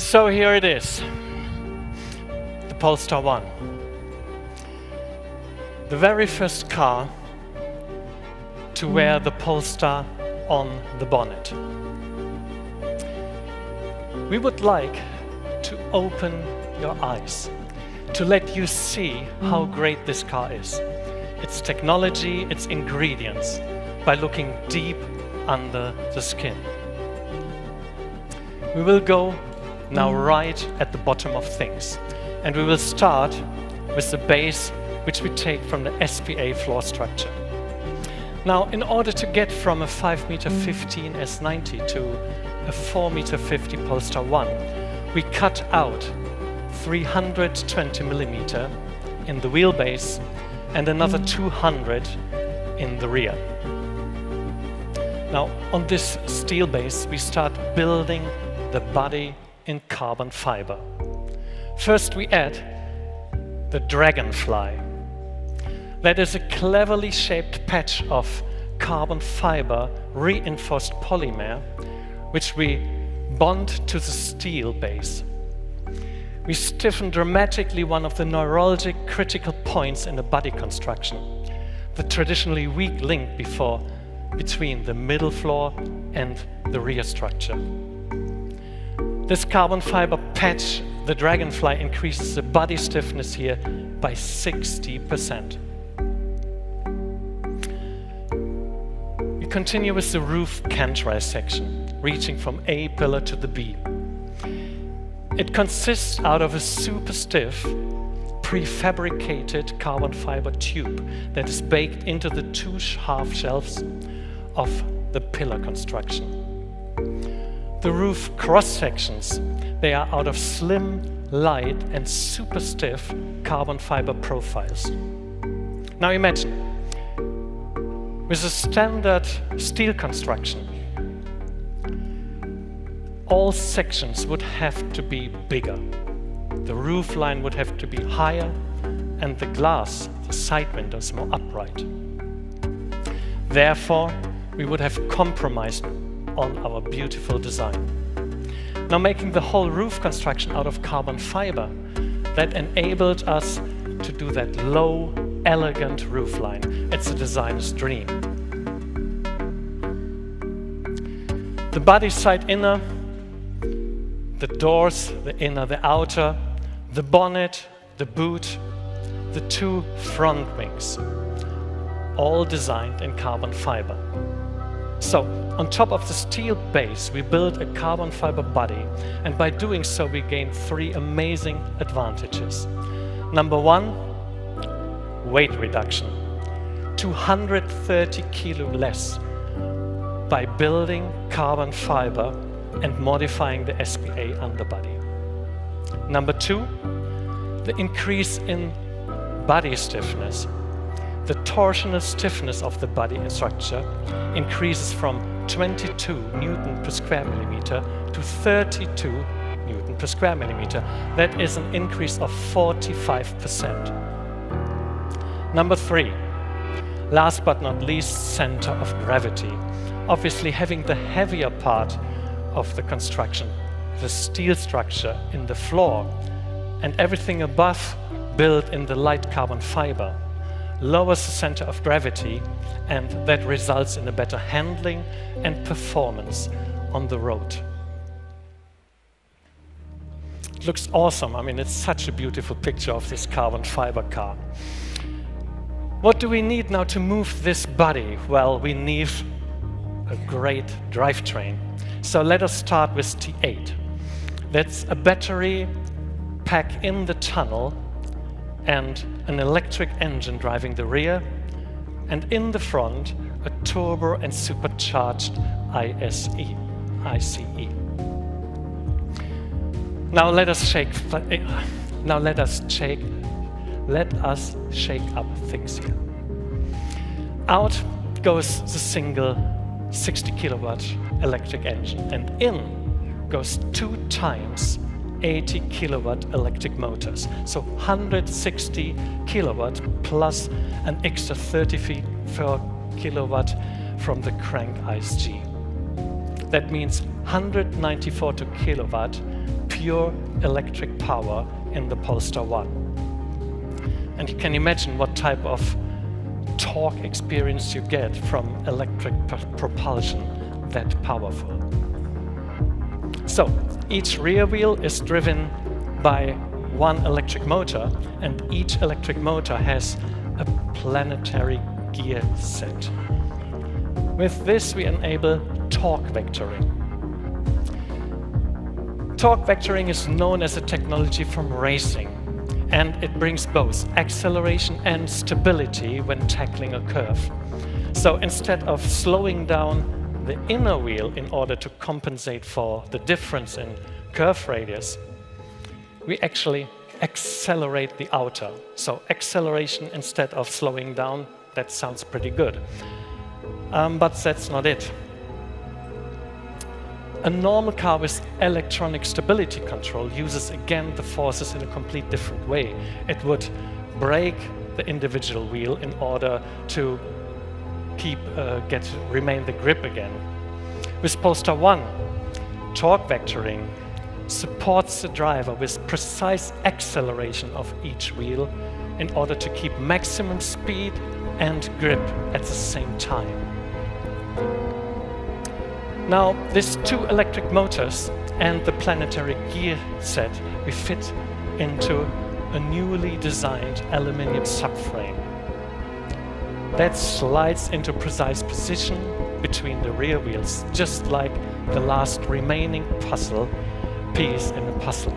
So here it is, the Polestar 1. The very first car to wear the Polestar on the bonnet. We would like to open your eyes, to let you see how great this car is, its technology, its ingredients, by looking deep under the skin. We will go now right at the bottom of things, and we will start with the base which we take from the SPA floor structure. Now, in order to get from a 5m15 S90 to a 4m50 Polestar 1, we cut out 320mm in the wheelbase and another 200 in the rear. Now, on this steel base, we start building the body in carbon fiber. First, we add the Dragonfly. That is a cleverly shaped patch of carbon fiber reinforced polymer, which we bond to the steel base. We stiffen dramatically one of the neuralgic critical points in the body construction, the traditionally weak link between the middle floor and the rear structure. This carbon fiber patch, the Dragonfly, increases the body stiffness here by 60%. We continue with the roof cantrise section, reaching from A pillar to the B. It consists out of a super stiff, prefabricated carbon fiber tube that is baked into the two half shelves of the pillar construction. The roof cross sections, they are out of slim, light and super stiff carbon fiber profiles. Now imagine, with a standard steel construction, all sections would have to be bigger. The roof line would have to be higher and the glass, the side windows, more upright. Therefore, we would have compromised on our beautiful design. Now, making the whole roof construction out of carbon fiber, that enabled us to do that low, elegant roof line. It's a designer's dream. The body side inner, the doors, the inner, the outer, the bonnet, the boot, the two front wings, all designed in carbon fiber. So, on top of the steel base, we build a carbon fiber body, and by doing so, we gain three amazing advantages. Number one, weight reduction. 230 kilo less by building carbon fiber and modifying the SPA underbody. Number two, the increase in body stiffness. The torsional stiffness of the body structure increases from 22 Newton per square millimeter to 32 Newton per square millimeter. That is an increase of 45%. Number three, last but not least, center of gravity. Obviously, having the heavier part of the construction, the steel structure in the floor, and everything above built in the light carbon fiber, lowers the center of gravity, and that results in a better handling and performance on the road. It looks awesome. I mean, it's such a beautiful picture of this carbon fiber car. What do we need now to move this body? Well, we need a great drivetrain. So let us start with T8. That's a battery pack in the tunnel and an electric engine driving the rear, and in the front, a turbo and supercharged ICE. Now let us shake up things here. Out goes the single 60 kilowatt electric engine, and in goes 2 times 80 kilowatt electric motors. So 160 kilowatt plus an extra 34 kilowatt from the crank ICE. That means 194 kilowatt pure electric power in the Polestar 1. And you can imagine what type of torque experience you get from electric propulsion that powerful. So each rear wheel is driven by one electric motor, and each electric motor has a planetary gear set. With this, we enable torque vectoring. Torque vectoring is known as a technology from racing, and it brings both acceleration and stability when tackling a curve. So instead of slowing down the inner wheel in order to compensate for the difference in curve radius, we actually accelerate the outer. So acceleration instead of slowing down, that sounds pretty good. But that's not it. A normal car with electronic stability control uses again the forces in a complete different way. It would brake the individual wheel in order to remain the grip again. With Polestar 1, torque vectoring supports the driver with precise acceleration of each wheel in order to keep maximum speed and grip at the same time. Now, these two electric motors and the planetary gear set we fit into a newly designed aluminium subframe that slides into precise position between the rear wheels, just like the last remaining puzzle piece in the puzzle.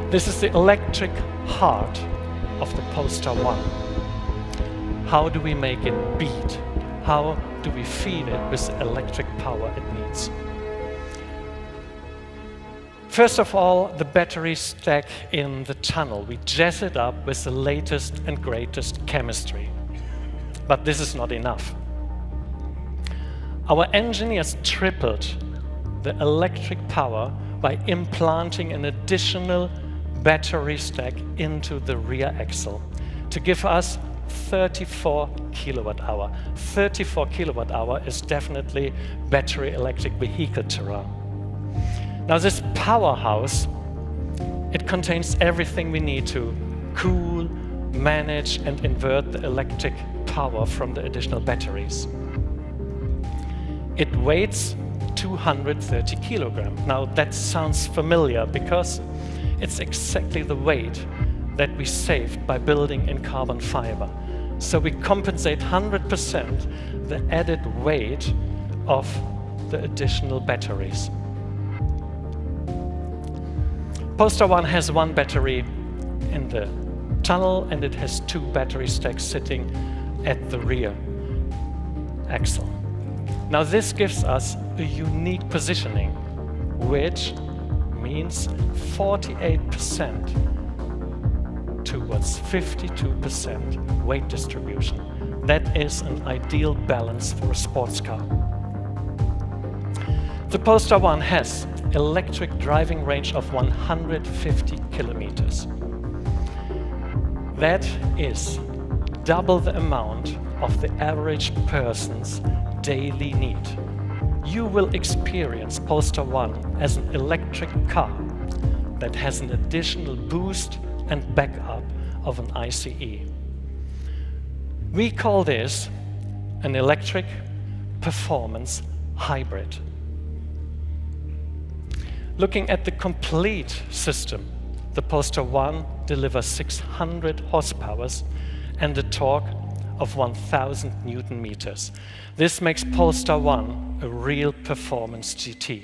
This is the electric heart of the Polestar 1. How do we make it beat? How do we feed it with the electric power it needs? First of all, the battery stack in the tunnel. We jazz it up with the latest and greatest chemistry. But this is not enough. Our engineers tripled the electric power by implanting an additional battery stack into the rear axle to give us 34 kilowatt hour. 34 kilowatt hour is definitely battery electric vehicle terrain. Now this powerhouse, it contains everything we need to cool, manage and invert the electric power from the additional batteries. It weighs 230 kilograms. Now that sounds familiar because it's exactly the weight that we saved by building in carbon fiber. So we compensate 100% the added weight of the additional batteries. Polestar 1 has one battery in the tunnel and it has two battery stacks sitting at the rear axle. Now this gives us a unique positioning, which means 48% towards 52% weight distribution. That is an ideal balance for a sports car. The Polestar 1 has electric driving range of 150 kilometers. That is double the amount of the average person's daily need. You will experience Polestar 1 as an electric car that has an additional boost and backup of an ICE. We call this an electric performance hybrid. Looking at the complete system, the Polestar 1 delivers 600 horsepower and a torque of 1,000 Newton meters. This makes Polestar 1 a real performance GT.